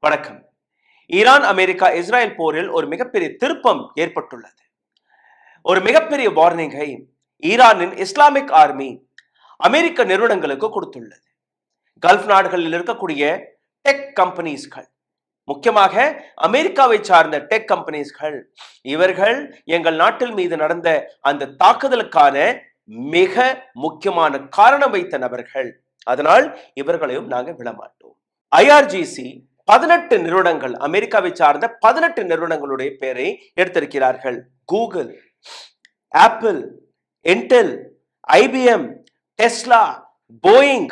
வணக்கம். Iran America Israel போரில் ஒரு மிகப்பெரிய திருப்பம் ஏற்பட்டுள்ளது. ஒரு மிகப்பெரிய வார்னிங்கை ஈரானின் இஸ்லாமிக் ஆர்மி அமெரிக்க நிறுவனங்களுக்கு கொடுத்துள்ளது. கல்ஃப் நாடுகளில் இருக்கக்கூடிய டெக் கம்பெனிஸ்கள், முக்கியமாக அமெரிக்காவை சார்ந்த டெக் கம்பெனிஸ்கள், இவர்கள் எங்கள் நாட்டில் மீது நடந்த அந்த தாக்குதலுக்கான மிக முக்கியமான காரணம் வைத்த நபர்கள். அதனால் இவர்களையும் நாங்கள் விடமாட்டோம். ஐஆர்ஜிசி 18 நிறுவனங்கள், அமெரிக்காவை சார்ந்த 18 நிறுவனங்களுடைய பெயரை எடுத்திருக்கிறார்கள். Google, Apple, Intel, IBM, Tesla, Boeing,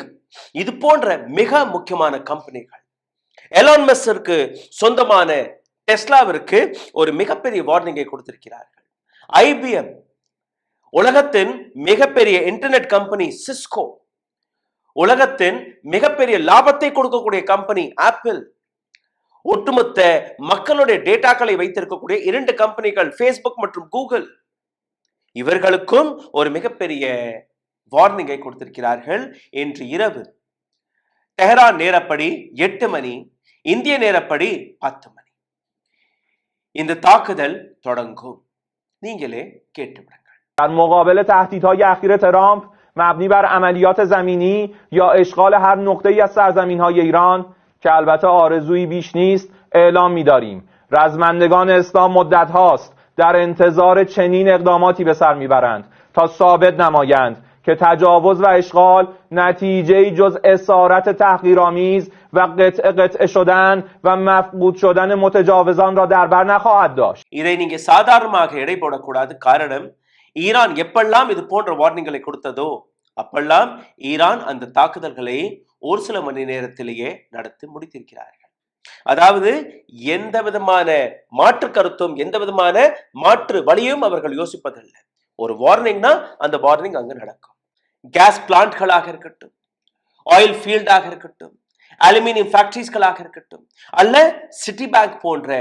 இது போன்ற மிக முக்கியமான கம்பெனிகள். எலான் மஸ்கிற்கு சொந்தமான டெஸ்லாவிற்கு ஒரு மிகப்பெரிய வார்னிங்கை கொடுத்திருக்கிறார்கள். ஐபிஎம், உலகத்தின் மிகப்பெரிய இன்டர்நெட் கம்பெனி சிஸ்கோ, உலகத்தின் மிகப்பெரிய லாபத்தை கொடுக்கக்கூடிய கம்பெனி ஆப்பிள், ஒட்டுமொத்த மக்களுடைய டேட்டாக்களை வைத்திருக்கக்கூடிய 2 கம்பெனிகள் ஃபேஸ்புக் மற்றும் கூகுள், இவர்களுக்கும் ஒரு மிகப்பெரிய வார்னிங்கை கொடுத்திருக்கிறார்கள். இன்று இரவு தெஹரான் நேரப்படி 8 மணி, இந்திய நேரப்படி 10 மணி இந்த தாக்குதல் தொடங்கும். நீங்களே கேட்டுவிடுங்கள். در مقابل تهدیدهای اخیر ترامپ مبنی بر عملیات زمینی یا اشغال هر نقطه‌ای از سرزمین‌های ایران که البته آرزویی بیش نیست اعلام می‌داریم رزمندگان اسلام مدت هاست در انتظار چنین اقداماتی به سر می‌برند تا ثابت نمایند که تجاوز و اشغال نتیجه‌ای جز اسارت تحقیرآمیز و قطعه شدن و مفقود شدن متجاوزان را در بر نخواهد داشت. இதை நீங்க சாதாரணமாக எடை போடக்கூடாது. காரணம், ஈரான் எப்பெல்லாம் இது போன்ற வார்னிங்களை கொடுத்ததோ அப்பெல்லாம் ஈரான் அந்த தாக்குதல்களை ஒரு சில மணி நேரத்திலேயே நடத்தி முடித்திருக்கிறார்கள். அதாவது எந்த விதமான மாற்று கருத்தும் எந்த விதமான மாற்று வழியும் அவர்கள் யோசிப்பதில்லை. ஒரு வார்னிங்னா அந்த வார்னிங் அங்க நடக்கும். கேஸ் பிளான்ட்களாக இருக்கட்டும், ஆயில் ஃபீல்டாக இருக்கட்டும், அலுமினியம் ஃபேக்டரிஸ்களாக இருக்கட்டும், அல்ல சிட்டி பேங்க் போன்ற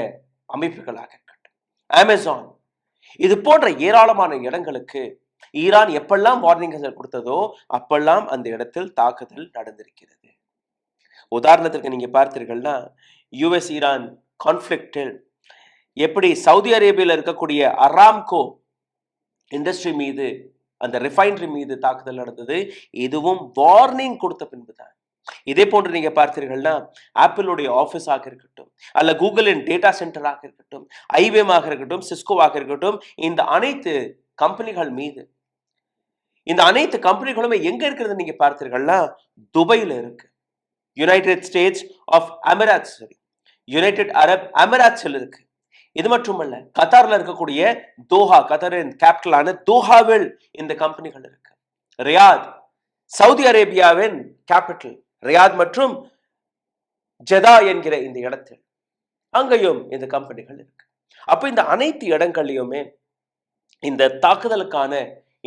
அமைப்புகளாக இருக்கட்டும், அமேசான், இது போன்ற ஏராளமான இடங்களுக்கு ஈரான் எப்பெல்லாம் வார்னிங்கள் கொடுத்ததோ அப்பெல்லாம் அந்த இடத்தில் தாக்குதல் நடந்திருக்கிறது. உதாரணத்திற்கு நீங்க பார்த்தீர்கள்னா, யுஎஸ் ஈரான் கான்ஃபிளிக்டில் எப்படி சவுதி அரேபியாவில் இருக்கக்கூடிய அராம்கோ இண்டஸ்ட்ரி மீது, அந்த ரிஃபைனரி மீது தாக்குதல் நடந்தது, இதுவும் வார்னிங் கொடுத்த பின்புதான். இதே போன்று நீங்க பார்த்தீர்கள்னா, ஆப்பிளுடைய ஆபீஸாக இருக்கட்டும், அல்ல கூகுளின் டேட்டா சென்டராக இருக்கட்டும், ஐபிஎம் ஆக இருக்கட்டும், சிஸ்கோவாக இருக்கட்டும், இந்த அனைத்து கம்பெனிகள் மீது, இந்த அனைத்து கம்பெனிகளுமே எங்க இருக்கிறது நீங்க பார்த்தீர்கள்னா, துபாயில இருக்கு. United states of emirates, united arab அமீராட்ஸில் இருக்கு. இது மட்டுமல்ல, கத்தார்ல இருக்கக்கூடிய தோஹா, கத்தாரின் கேபிட்டலான தோஹாவில் இந்த கம்பெனிகள் இருக்கு. ரியாத், சவுதி அரேபியாவின் கேபிட்டல் ரியாத் மற்றும் ஜெதா என்கிற இந்த இடத்தில் அங்கேயும் இந்த கம்பெனிகள் இருக்கு. அப்ப இந்த அனைத்து இடங்கள்லயுமே இந்த தாக்குதலுக்கான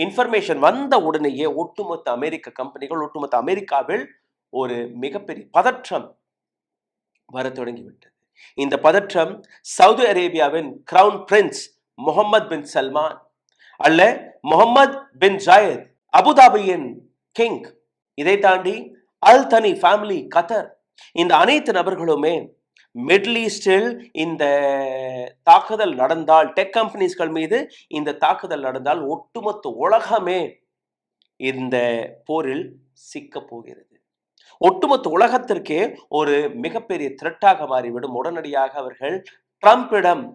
இன்ஃபர்மேஷன் வந்த உடனேயே ஒட்டுமொத்த அமெரிக்க கம்பெனிகள், ஒட்டுமொத்த அமெரிக்காவில் ஒரு மிகப்பெரிய பதற்றம் வர தொடங்கிவிட்டது. இந்த பதற்றம் சவுதி அரேபியாவின் கிரவுன் பிரின்ஸ் முகமது பின் சல்மான், அல்ல முகமது பின் ஜாயத் அபுதாபியின் கிங், இதை தாண்டி அல் தனி ஃபேமிலி கத்தர், இந்த அனைத்து நபர்களுமே மிடில் ஈஸ்டில் இந்த தாக்குதல் நடந்தால், டெக் கம்பெனிஸ்கள் மீது இந்த தாக்குதல் நடந்தால் ஒட்டுமொத்த உலகமே இந்த போரில் சிக்க போகிறது. ஒட்டுமொத்த உலகத்திற்கே ஒரு மிகப்பெரிய த்ரெட்டாக மாறிவிடும். உடனடியாக அவர்கள் ட்ரம்பிடம்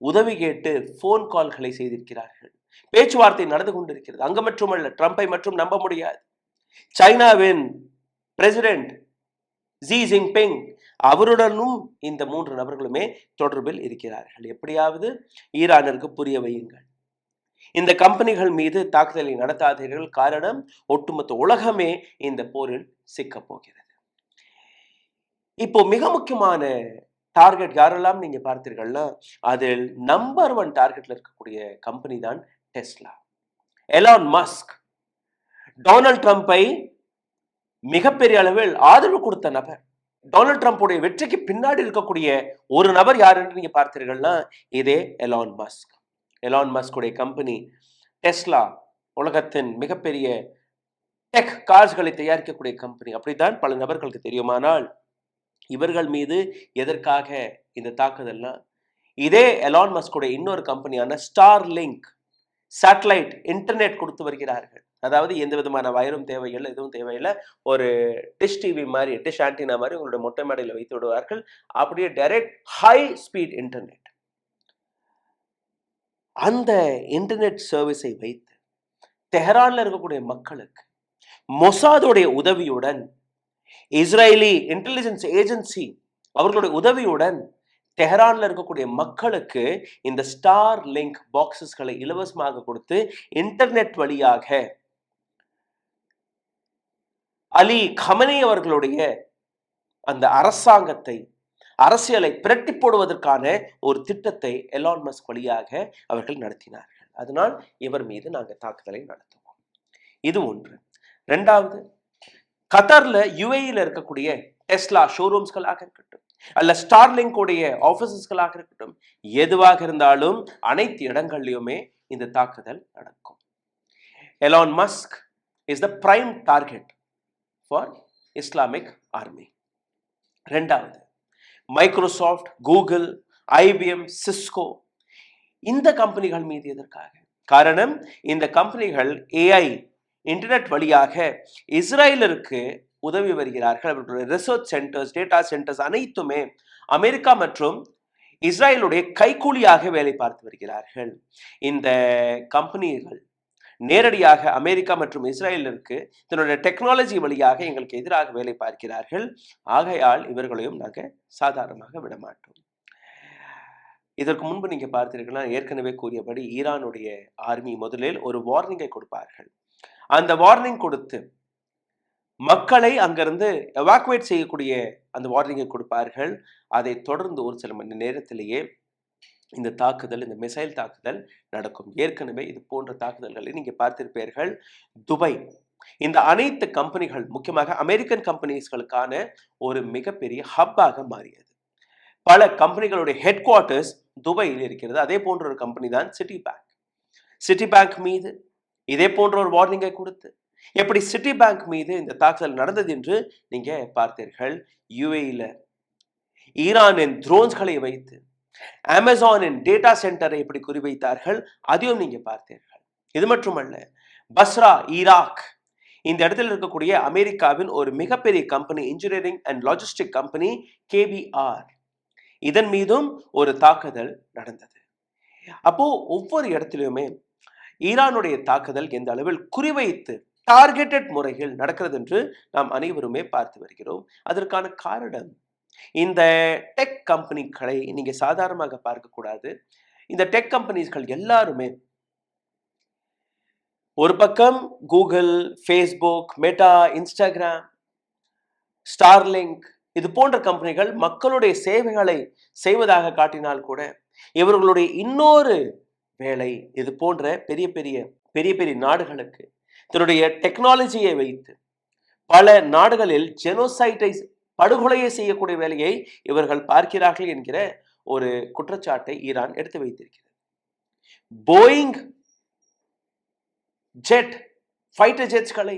உதவி கேட்டு போன் கால்களை செய்திருக்கிறார்கள். பேச்சுவார்த்தை நடந்து கொண்டிருக்கிறது. அங்க மட்டுமல்ல, ட்ரம்பை மட்டும் நம்ப முடியாது. சைனாவின் பிரசிடென்ட் ஜி ஜின்பிங், அவருடனும் இந்த 3 நபர்களுமே தொடர்பில் இருக்கிறார்கள். எப்படியாவது ஈரானிற்கு புரிய வையுங்கள், இந்த கம்பெனிகள் மீது தாக்குதலை நடத்தாதீர்கள். காரணம், ஒட்டுமொத்த உலகமே இந்த போரில் சிக்க போகிறது. இப்போ மிக முக்கியமான டார்கெட் யாரெல்லாம் நீங்க பார்த்தீர்கள்னா, அதில் நம்பர் 1 டார்கெட்ல இருக்கக்கூடிய கம்பெனி தான் டெஸ்லா. எலான் மஸ்க் டொனால்ட் ட்ரம்பை மிகப்பெரிய அளவில் ஆதரவு கொடுத்த நபர். டொனால்ட் ட்ரம்புடைய வெற்றிக்கு பின்னாடி இருக்கக்கூடிய ஒரு நபர் யார் என்று நீங்க பார்த்தீர்கள்னா, இதே எலான் மஸ்க். எலான் மஸ்குடைய கம்பெனி டெஸ்லா உலகத்தின் மிகப்பெரிய டெக் கார்ஸ்களை தயாரிக்கக்கூடிய கம்பெனி. அப்படித்தான் பல நபர்களுக்கு தெரியுமானால், இவர்கள் மீது எதற்காக இந்த தாக்குதல்னா, இதே எலான் மஸ்குடைய இன்னொரு கம்பெனியான ஸ்டார்லிங்க் சேட்டலைட் இன்டர்நெட் கொடுத்து வருகிறார்கள். அதாவது எந்த விதமான வயரும் தேவையில்லை, எதுவும் தேவையில்லை. ஒரு டிஷ் டிவி மாதிரி, டிஷ் ஆன்டினா மாதிரி உங்களுடைய மொட்டை மேடையில் வைத்து விடுவார்கள். அப்படியே டைரக்ட் ஹை ஸ்பீட் இன்டர்நெட். அந்த இன்டர்நெட் சர்வீஸை வைத்து தெஹரான்ல இருக்கக்கூடிய மக்களுக்கு மொசாதுடைய உதவியுடன், இஸ்ரேலி இன்டெலிஜென்ஸ் ஏஜென்சி அவர்களுடைய உதவியுடன் தெஹரான்ல இருக்கக்கூடிய மக்களுக்கு இந்த ஸ்டார் லிங்க் பாக்ஸஸ்களை இலவசமாக கொடுத்து இன்டர்நெட் வழியாக அலி கமனி அவர்களுடைய அந்த அரசாங்கத்தை, அரசியலை பிரட்டி போடுவதற்கான ஒரு திட்டத்தை எலான் மஸ்க் வழியாக அவர்கள் நடத்தினார்கள். அதனால் இவர் மீது நாங்கள் தாக்குதலை நடத்துவோம். இது ஒன்று. இரண்டாவது, கத்தார்ல யுஏஇல இருக்கக்கூடிய டெஸ்லா ஷோரூம்ஸ்களாக இருக்கட்டும், அல்ல ஸ்டார்லிங்க் உடைய ஆபீசஸ்களாக இருக்கட்டும், எதுவாக இருந்தாலும் அனைத்து இடங்கள்லயுமே இந்த தாக்குதல் நடக்கும். Elon Musk is the prime target for Islamic army. இரண்டாவது, மைக்ரோசாஃப்ட், கூகுள், ஐபிஎம், சிஸ்கோ இந்த கம்பெனிகள் மீது எதற்காக? காரணம், இந்த கம்பெனிகள் ஏஐ இன்டர்நெட் வழியாக இஸ்ரேலருக்கு உதவி வருகிறார்கள். அவர்களுடைய ரிசர்ச் சென்டர்ஸ், டேட்டா சென்டர்ஸ் அனைத்துமே அமெரிக்கா மற்றும் இஸ்ரேலுடைய கைக்கூலியாக வேலை பார்த்து வருகிறார்கள். இந்த கம்பெனிகள் நேரடியாக அமெரிக்கா மற்றும் இஸ்ரேலிற்கு தன்னுடைய டெக்னாலஜி வழியாக எங்களுக்கு எதிராக வேலை பார்க்கிறார்கள். ஆகையால் இவர்களையும் நாங்கள் சாதாரணமாக விடமாட்டோம். இதற்கு முன்பு நீங்க பார்த்தீர்களா, ஏற்கனவே கூறியபடி ஈரானுடைய ஆர்மி முதலில் ஒரு வார்னிங்கை கொடுப்பார்கள். அந்த வார்னிங் கொடுத்து மக்களை அங்கிருந்து எவாக்குவேட் செய்யக்கூடிய அந்த வார்னிங்கை கொடுப்பார்கள். அதை தொடர்ந்து ஒரு சில மணி நேரத்திலேயே இந்த தாக்குதல், இந்த மிசைல் தாக்குதல் நடக்கும். ஏற்கனவே இது போன்ற தாக்குதல்களை நீங்க பார்த்திருப்பீர்கள். துபாய், இந்த அனைத்து கம்பெனிகள் முக்கியமாக அமெரிக்கன் கம்பெனிஸ்களுக்கான ஒரு மிகப்பெரிய ஹப்பாக மாறியது. பல கம்பெனிகளுடைய ஹெட் குவார்ட்டர்ஸ் துபாயில் இருக்கிறது. அதே போன்ற ஒரு கம்பெனி தான் சிட்டி பேங்க். சிட்டி பேங்க் மீது இதே போன்ற ஒரு வார்னிங்கை கொடுத்து எப்படி சிட்டி பேங்க் மீது இந்த தாக்குதல் நடந்தது என்று நீங்க பார்த்தீர்கள். யுஏஇல ஈரானின் ட்ரோன்ஸ்களை வைத்து அமேசானின் டேட்டா சென்டரை எப்படி குறிவைத்தார்கள், அதையும் நீங்க பார்த்தீர்கள். இது மட்டுமல்ல, பஸ்ரா, ஈராக், இந்த இடத்தில் இருக்கக்கூடிய அமெரிக்காவின் ஒரு மிகப்பெரிய company, engineering and logistic company KBR, இதன் மீதும் ஒரு தாக்குதல் நடந்தது. அப்போ ஒவ்வொரு இடத்திலுமே ஈரானுடைய தாக்குதல் எந்த அளவில் குறிவைத்து டார்கெட்டட் முறையில் நடக்கிறது என்று நாம் அனைவருமே பார்த்து வருகிறோம். அதற்கான காரணம், இந்த டெக் கம்பெனிகளை நீங்க சாதாரணமாக பார்க்க கூடாது. இந்த டெக் கம்பெனிஸ்கள் எல்லாருமே ஒரு பக்கம் Google, Facebook, meta, Instagram, Starlink இது போன்ற கம்பெனிகள் மக்களுடைய சேவைகளை செய்வதாக காட்டினால் கூட இவர்களுடைய இன்னொரு வேலை இது போன்ற பெரிய பெரிய நாடுகளுக்கு தன்னுடைய டெக்னாலஜியை வைத்து பல நாடுகளில் ஜெனோசைட்டை, படுகொலையை செய்யக்கூடிய வேலையை இவர்கள் பார்க்கிறார்கள் என்கிற ஒரு குற்றச்சாட்டை ஈரான் எடுத்து வைத்திருக்கிறது. போயிங் ஜெட், ஃபைட்டர் ஜெட்ஸ்களை,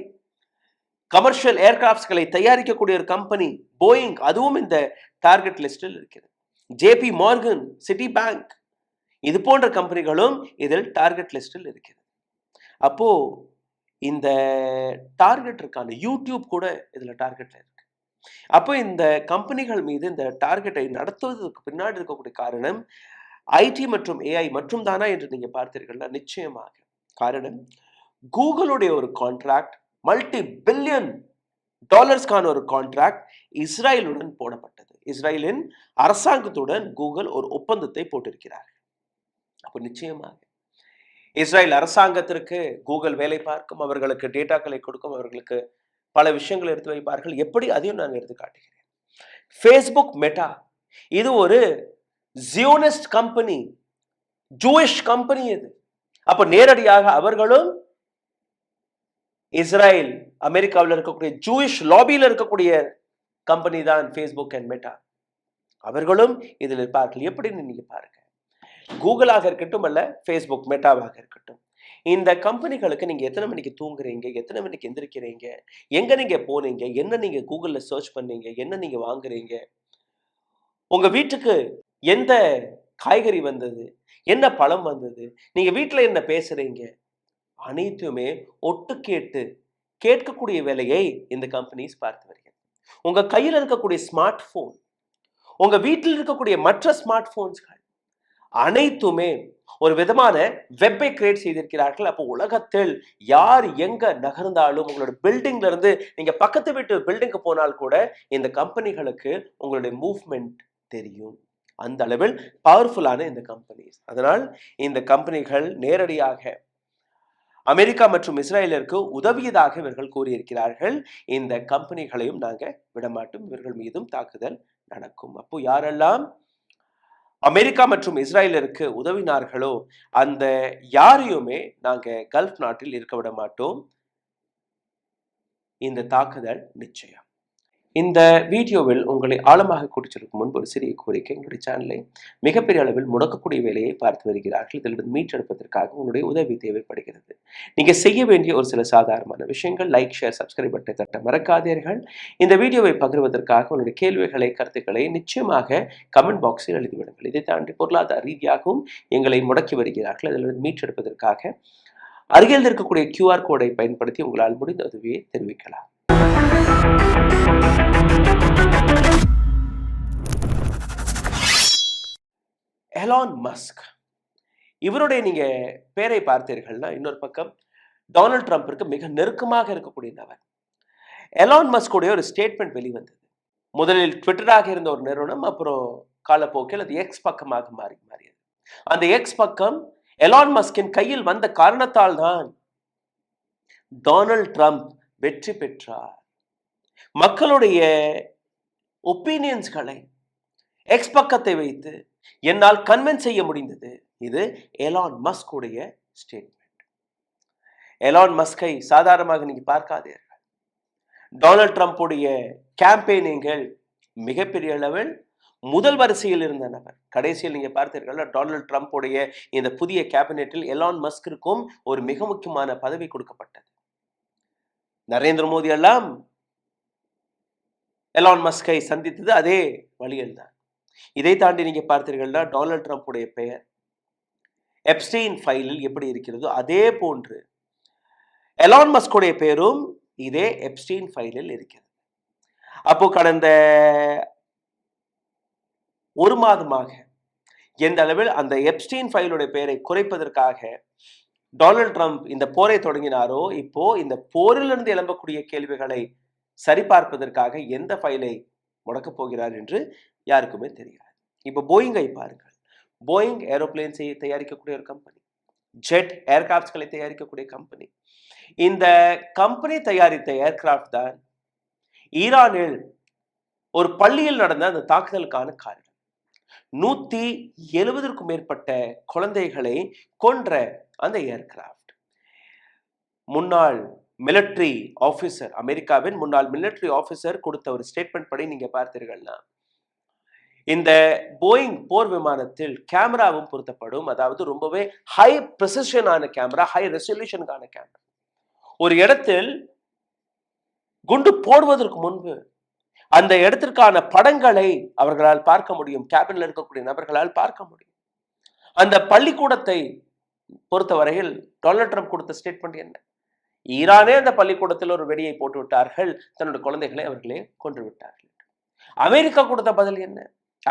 கமர்ஷியல் ஏர்கிராப்ட்ஸ்களை தயாரிக்கக்கூடிய ஒரு கம்பெனி போயிங், அதுவும் இந்த டார்கெட் லிஸ்டில் இருக்கிறது. JP மார்கன், சிட்டி பேங்க் இது போன்ற கம்பெனிகளும் இதில் டார்கெட் லிஸ்டில் இருக்கிறது. அப்போ இந்த டார்கெட் இருக்கான யூடியூப் கூட இதுல டார்கெட்ல இருக்கு. அப்போ இந்த கம்பெனிகள் மீது இந்த டார்கெட்டை நடத்துவதற்கு பின்னாடி இருக்கக்கூடிய காரணம் ஐடி மற்றும் ஏஐ மற்றும் தானா என்று நீங்க பார்த்தீர்கள்னா நிச்சயமாக. காரணம், கூகுளுடைய ஒரு கான்ட்ராக்ட், $multi-billion ஒரு கான்ட்ராக்ட் இஸ்ரேலுடன் போடப்பட்டது. இஸ்ரேலின் அரசாங்கத்துடன் கூகுள் ஒரு ஒப்பந்தத்தை போட்டிருக்கிறார். அப்போ நிச்சயமாக இஸ்ரேல் அரசாங்கத்திற்கு கூகுள் வேலை பார்க்கும், அவர்களுக்கு டேட்டாக்களை கொடுக்கும், அவர்களுக்கு பல விஷயங்கள் எடுத்து வைப்பார்கள். எப்படி, அதையும் நான் எடுத்து காட்டுகிறேன். ஃபேஸ்புக், மெட்டா இது ஒரு ஜியோனிஸ்ட் கம்பெனி, ஜூயிஷ் கம்பெனி இது. அப்ப நேரடியாக அவர்களும் இஸ்ரேல், அமெரிக்காவில் இருக்கக்கூடிய ஜூயிஷ் லாபியில் இருக்கக்கூடிய கம்பெனி தான் ஃபேஸ்புக் அண்ட் மெட்டா. அவர்களும் இதில் இருப்பார்கள். எப்படின்னு நீங்க பாருங்க. கூகுளாக இருக்கட்டும் அல்ல ஃபேஸ்புக், மெட்டாவாக இருக்கட்டும், இந்த கம்பெனிகளுக்கு நீங்க எத்தனை மணிக்கு தூங்குறீங்க, எத்தனை மணிக்கு எந்திரிக்கிறீங்க, எங்க நீங்க போனீங்க, என்ன நீங்க கூகுள்ல சர்ச் பண்ணீங்க, என்ன நீங்க வாங்குறீங்க, உங்க வீட்டுக்கு எந்த காய்கறி வந்தது, என்ன பழம் வந்தது, நீங்க வீட்ல என்ன பேசுறீங்க, அனைத்துமே ஒட்டு கேட்டு கேட்கக்கூடிய வேலையை இந்த கம்பெனிஸ் பார்த்து வருகிறது. உங்க கையில இருக்கக்கூடிய ஸ்மார்ட் போன், உங்க வீட்டில் இருக்கக்கூடிய மற்ற ஸ்மார்ட் போன்ஸ்கள் அனைத்துமே ஒரு விதமான வெப்பை கிரியேட் செய்திருக்கிறார்கள். அப்போ உலகத்தில் யார் எங்க நகர்ந்தாலும் உங்களோட பில்டிங்ல இருந்து நீங்க பக்கத்து வீட்டு பில்டிங்க்கு போனால் கூட இந்த கம்பெனிகளுக்கு உங்களுடைய மூவ்மெண்ட் தெரியும். அந்த அளவில் பவர்ஃபுல்லான இந்த கம்பெனிஸ். அதனால் இந்த கம்பெனிகள் நேரடியாக அமெரிக்கா மற்றும் இஸ்ரேலிற்கு உதவியதாக இவர்கள் கூறியிருக்கிறார்கள். இந்த கம்பெனிகளையும் நாங்க விடமாட்டோம், இவர்கள் மீதும் தாக்குதல் நடக்கும். அப்போ யாரெல்லாம் அமெரிக்கா மற்றும் இஸ்ரேலிற்கு உதவினார்களோ அந்த யாரையுமே நாங்க கல்ஃப் நாட்டில் இருக்க விட மாட்டோம். இந்த தாக்குதல் நிச்சயம். இந்த வீடியோவில் உங்களை ஆழமாக கூட்டிச்செல்லும் முன்பு ஒரு சிறிய கோரிக்கை. எங்களுடைய சேனலை மிகப்பெரிய அளவில் முடக்கக்கூடிய வேலையை பார்த்து வருகிறார்கள். இதிலிருந்து மீட்டெடுப்பதற்காக உங்களுடைய உதவி தேவைப்படுகிறது. நீங்க செய்ய வேண்டிய ஒரு சில சாதாரணமான விஷயங்கள்: லைக், ஷேர், சப்ஸ்கிரைப் பட்டனை தட்ட மறக்காதீர்கள். இந்த வீடியோவை பகிர்வதற்காக உங்களுடைய கேள்விகளை, கருத்துக்களை நிச்சயமாக கமெண்ட் பாக்ஸில் எழுதிவிடுங்கள். இதை தாண்டி பொருளாதார ரீதியாகவும் எங்களை முடக்கி வருகிறார்கள். இதிலிருந்து மீட்டெடுப்பதற்காக அருகில் இருக்கக்கூடிய QR கோடை பயன்படுத்தி உங்களால் முடிந்த உதவியை தெரிவிக்கலாம். எலான் மஸ்க், இவருடைய நீங்க பேரை பார்த்தீர்கள்னா இன்னொரு பக்கம் டொனால்ட் ட்ரம்பிற்கு மிக நெருக்கமாக இருக்கக்கூடிய நபர். எலான் மஸ்குடைய ஒரு ஸ்டேட்மெண்ட் வெளிவந்தது. முதலில் ட்விட்டராக இருந்த ஒரு நிறுவனம் அப்புறம் காலப்போக்கில் அது எக்ஸ் பக்கமாக மாறியது. அந்த எக்ஸ் பக்கம் எலான் மஸ்கின் கையில் வந்த காரணத்தால் தான் டொனால்ட் ட்ரம்ப் வெற்றி பெற்றார். மக்களுடைய ஒப்பீனியன்ஸ்களை எக்ஸ் பக்கத்தை வைத்து என்னால் கன்வின்ஸ் செய்ய முடிந்தது. இது எலான் மஸ்குடைய ஸ்டேட்மெண்ட். எலான் மஸ்கை சாதாரணமாக நீங்க பார்க்காதீர்கள். டொனால்ட் ட்ரம்புடைய கேம்பெயினிங்கள் மிகப்பெரிய அளவில் முதல் வரிசையில் இருந்த நபர். கடைசியில் நீங்க பார்த்தீர்கள், டொனால்ட் ட்ரம்புடைய இந்த புதிய கேபினெட்டில் எலான் மஸ்கிற்கும் ஒரு மிக முக்கியமான பதவி கொடுக்கப்பட்டது. நரேந்திர மோடி எல்லாம் எலான் மஸ்கை சந்தித்தது அதே வழியில் தான். இதை தாண்டி நீங்க பார்த்தீர்கள்னா டொனால்ட் ட்ரம்புடைய பெயர் எப்ஸ்டீன் ஃபைலில் எப்படி இருக்கிறதோ அதே போன்று எலான் மஸ்குடைய பெயரும் இதே எப்ஸ்டீன் ஃபைலில் இருக்கிறது. அப்போ கடந்த ஒரு மாதமாக எந்த அளவில் அந்த எப்ஸ்டீன் ஃபைலுடைய பெயரை குறைப்பதற்காக டொனால்ட் ட்ரம்ப் இந்த போரை தொடங்கினாரோ, இப்போ இந்த போரிலிருந்து எழும்பக்கூடிய கேள்விகளை சரிபார்ப்பதற்காக எந்த ஃபைலை முடக்கப் போகிறார் என்று யாருக்குமே தெரியாது. இப்போ போயிங்கை பாருங்கள். போயிங் ஏரோப்ளேன்ஸ் தயாரிக்கக்கூடிய ஒரு கம்பெனி, ஜெட் ஏர்கிராப்ட்களை தயாரிக்கக்கூடிய கம்பெனி. இந்த கம்பெனி தயாரித்த ஏர்கிராப்ட் தான் ஈரானில் ஒரு பள்ளியில் நடந்த அந்த தாக்குதலுக்கான காரணம். 170க்கும் மேற்பட்ட குழந்தைகளை கொன்ற அந்த ஏர்கிராப்ட். முன்னாள் மிலிட்டரி ஆபீசர், அமெரிக்காவின் முன்னாள் மிலிட்டரி ஆபீசர் கொடுத்த ஒரு ஸ்டேட்மெண்ட் படி நீங்க பார்த்தீர்கள்னா, இந்த போயிங் போர் விமானத்தில் கேமராவும் பொருத்தப்படும். அதாவது ரொம்பவே ஹை பிரிசிஷனான கேமரா, ஹை ரெசல்யூஷனுக்கான கேமரா. ஒரு இடத்தில் குண்டு போடுவதற்கு முன்பு அந்த இடத்திற்கான படங்களை அவர்களால் பார்க்க முடியும். கேபின்ல இருக்கக்கூடிய நபர்களால் பார்க்க முடியும். அந்த பள்ளிக்கூடத்தை பொறுத்தவரையில் டொனால்ட் ட்ரம்ப் கொடுத்த ஸ்டேட்மெண்ட் என்ன? ஈரானே அந்த பள்ளிக்கூடத்தில் ஒரு வெடியை போட்டு விட்டார்கள், தன்னுடைய குழந்தைகளை அவர்களே கொன்று விட்டார்கள். அமெரிக்கா கொடுத்த பதில் என்ன?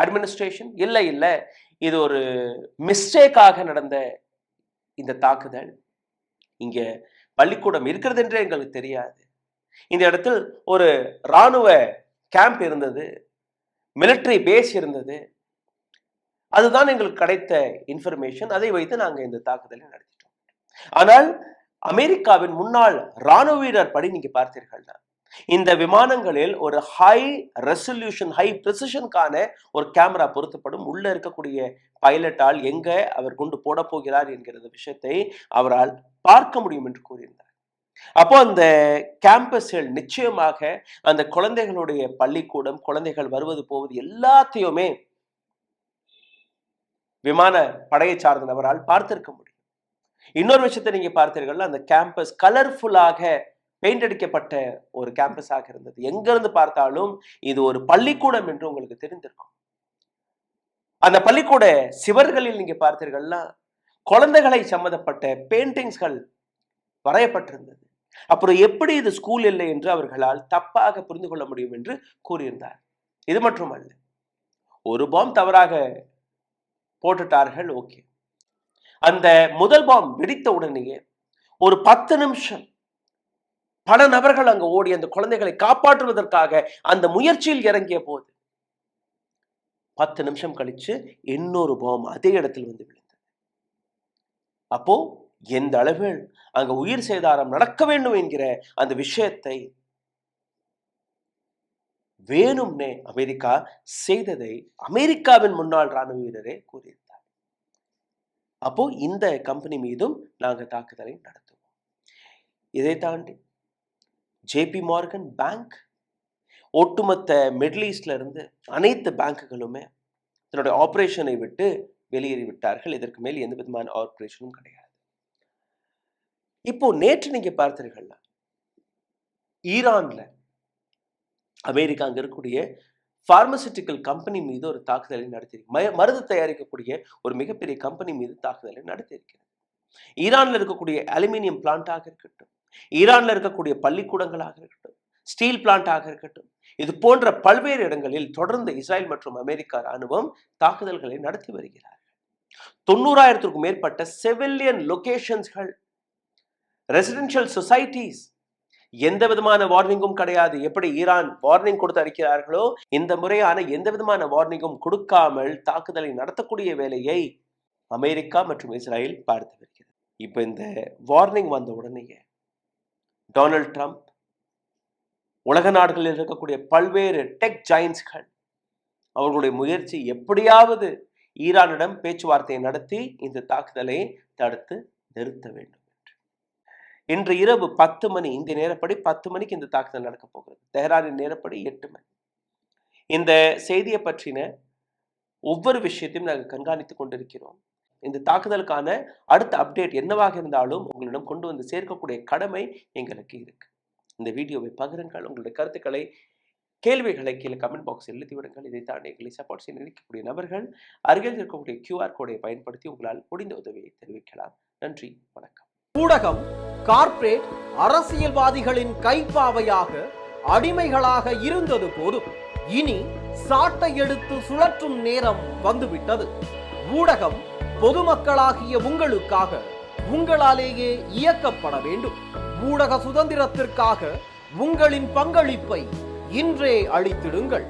அட்மினிஸ்ட்ரேஷன் இல்ல இது ஒரு மிஸ்டேக்காக நடந்த இந்த தாக்குதல். இங்க பள்ளிக்கூடம் இருக்கிறது என்றே எங்களுக்கு தெரியாது. இந்த இடத்தில் ஒரு ராணுவ கேம்ப் இருந்தது, மிலிட்டரி பேஸ் இருந்தது. அதுதான் எங்களுக்கு கிடைத்த இன்ஃபர்மேஷன். அதை வைத்து நாங்க இந்த தாக்குதலை நடத்திட்டோம். ஆனால் அமெரிக்காவின் முன்னாள் ராணுவ வீரர் படி நீங்க பார்த்தீர்கள்னா, இந்த விமானங்களில் ஒரு ஹை ரெசல்யூஷன், ஹை பிரிசிஷனுக்கான ஒரு கேமரா பொருத்தப்படும். உள்ள இருக்கக்கூடிய பைலட்டால் எங்க அவர் குண்டு போட போகிறார் என்கிற விஷயத்தை அவரால் பார்க்க முடியும் என்று கூறியிருந்தார். அப்போ அந்த கேம்பஸில் நிச்சயமாக அந்த குழந்தைகளுடைய பள்ளிக்கூடம், குழந்தைகள் வருவது போவது எல்லாத்தையுமே விமான படையை சார்ந்த நபரால் பார்த்திருக்க முடியும். இன்னொரு விஷயத்தை நீங்க பார்த்தீர்கள், அந்த கேம்பஸ் கலர்ஃபுல்லாக பெயிண்ட் அடிக்கப்பட்ட ஒரு கேம்பஸாக இருந்தது. எங்கிருந்து பார்த்தாலும் இது ஒரு பள்ளிக்கூடம் என்று உங்களுக்கு தெரிந்திருக்கும். அந்த பள்ளிக்கூட சிவர்களில் நீங்க பார்த்தீர்கள்னா குழந்தைகளை சம்பந்தப்பட்ட பெயிண்டிங்ஸ்கள் வரையப்பட்டிருந்தது. அப்புறம் எப்படி இது ஸ்கூல் இல்லை என்று அவர்களால் தப்பாக புரிந்து கொள்ள முடியும் என்று கூறியிருந்தார். இது மட்டுமல்ல, ஒரு பாம் தவறாக போட்டுட்டார்கள், ஓகே. அந்த முதல் பாம் வெடித்த உடனேயே ஒரு 10 நிமிஷம் பல நபர்கள் அங்கு ஓடி அந்த குழந்தைகளை காப்பாற்றுவதற்காக அந்த முயற்சியில் இறங்கிய போது 10 நிமிஷம் கழிச்சு இன்னொரு பாம் அதே இடத்தில் வந்து விழுந்தது. அப்போ எந்த அளவில் அங்க உயிர் சேதாரம் நடக்க வேண்டும் என்கிற அந்த விஷயத்தை வேணும்னே அமெரிக்கா செய்ததை அமெரிக்காவின் முன்னாள் ராணுவ வீரரே கூறியிருந்தார். அப்போ இந்த கம்பெனி மீதும் நாங்கள் தாக்குதலை நடத்துவோம். இதை தாண்டி ஜேபி மார்கன் பேங்க், ஒட்டுமொத்த மிடில் ஈஸ்ட்ல இருந்து அனைத்து பேங்குகளுமே தன்னுடைய ஆபரேஷனை விட்டு வெளியேறி விட்டார்கள். இதற்கு மேல் எந்த விதமான ஆபரேஷனும் கிடையாது. இப்போ நேற்று நீங்க பார்த்தீர்கள், ஈரான்ல அமெரிக்கா அங்க இருக்கக்கூடிய பார்மசூட்டிக்கல் கம்பெனி மீது ஒரு தாக்குதலை நடத்தியிருக்கு. மருந்து தயாரிக்கக்கூடிய ஒரு மிகப்பெரிய கம்பெனி மீது தாக்குதலை நடத்தியிருக்கிறது. ஈரான்ல இருக்கக்கூடிய அலுமினியம் பிளான்டாக இருக்கட்டும், ஈரான்ல இருக்கக்கூடிய பள்ளிக்கூடங்களாக இருக்கட்டும், ஸ்டீல் பிளான்டாக இருக்கட்டும், இது போன்ற பல்வேறு இடங்களில் தொடர்ந்து இஸ்ரேல் மற்றும் அமெரிக்கா ராணுவம் தாக்குதல்களை நடத்தி வருகிறார்கள். 90,000க்கும் மேற்பட்ட சிவிலியன் லொகேஷன்ஸ்கள், ரெசிடென்ஷியல் சொசைட்டிஸ், எந்த விதமான வார்னிங்கும் கிடையாது. எப்படி ஈரான் வார்னிங் கொடுத்து அறிக்கிறார்களோ இந்த முறையான எந்த விதமான வார்னிங்கும் கொடுக்காமல் தாக்குதலை நடத்தக்கூடிய வேலையை அமெரிக்கா மற்றும் இஸ்ரேல் பார்த்து வருகிறது. இப்ப இந்த வார்னிங் வந்த உடனேயே டொனால்ட் ட்ரம்ப், உலக நாடுகளில் இருக்கக்கூடிய பல்வேறு டெக் ஜாயின்ஸ்கள் அவர்களுடைய முயற்சி எப்படியாவது ஈரானிடம் பேச்சுவார்த்தையை நடத்தி இந்த தாக்குதலை தடுத்து நிறுத்த வேண்டும் என்று. இன்று இரவு 10 மணி, இந்திய நேரப்படி 10 மணிக்கு இந்த தாக்குதல் நடக்க போகிறது. தெஹ்ரானின் நேரப்படி 8 மணி. இந்த செய்தியை பற்றின ஒவ்வொரு விஷயத்தையும் நாங்கள் கண்காணித்துக் கொண்டிருக்கிறோம். இந்த தாக்குதலுக்கான அடுத்த அப்டேட் என்னவாக இருந்தாலும் உங்களிடம் கொண்டு வந்து சேர்க்கக்கூடிய கடமை எங்களுக்கு இருக்கு. இந்த வீடியோவை பகிருங்கள். உங்களுடைய கருத்துக்களை, கேள்விகளை கீழே கமெண்ட் பாக்ஸில் எழுதி விடுங்கள். இதை தாண்டி எங்களை சப்போர்ட் செய்ய நினைக்கக்கூடிய நபர்கள் அருகில் இருக்கக்கூடிய QR கோடை பயன்படுத்தி உங்களால் முடிந்த உதவியை தெரிவிக்கலாம். நன்றி, வணக்கம். ஊடகம் கார்ப்பரேட் அரசியல்வாதிகளின் கைப்பாவையாக, அடிமைகளாக இருந்தது போதும். இனி சாட்டை எடுத்து சுழற்றும் நேரம் வந்துவிட்டது. ஊடகம் பொதுமக்களாகிய உங்களுக்காக, உங்களாலேயே இயக்கப்பட வேண்டும். ஊடக சுதந்திரத்திற்காக உங்களின் பங்களிப்பை இன்றே அளித்திடுங்கள்.